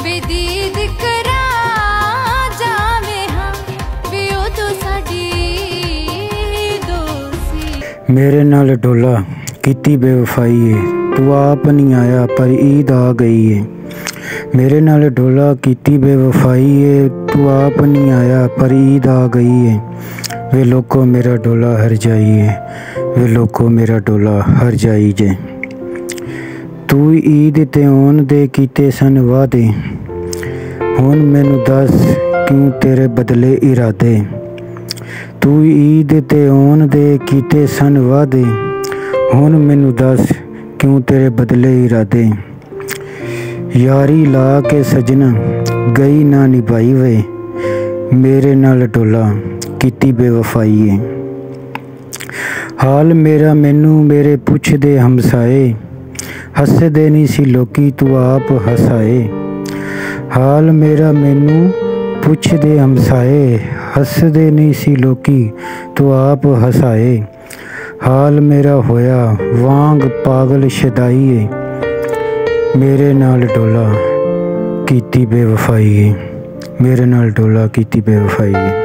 बेदीद करा जावे हाँ वे ओ तो साडी दोस्ती। मेरे नाल डोला कीती बेवफाई है, तू आप नहीं आया पर ईद आ गई है। मेरे नाल डोला कीती बेवफाई है, तू आप नहीं आया पर ईद आ गई है। वे लोगों मेरा डोला हर जाई है, वे लोगों मेरा डोला हर जाई जे। तू ईद ते आउण दे कीते सन वादे, हुण मैनू दस क्यों तेरे बदले इरादे। तू ईद ते आउण दे कीते सन वादे, हुण मैनू दस क्यों तेरे बदले इरादे। यारी ला के सजना गई ना निभाई वे, मेरे नाल डोला कीती बेवफाई है। हाल मेरा मैनू मेरे पुछदे हमसाए, हसदे नहीं सी लोकी तू आप हसाए। हाल मेरा मैनू पुछदे हमसाए, हसदे नहीं सी लोकी तू आप हसाए। हाल मेरा होया वांग पागल शदाई है, मेरे नाल डोला कीती बेवफाई है, मेरे नाल डोला कीती बेवफाई है।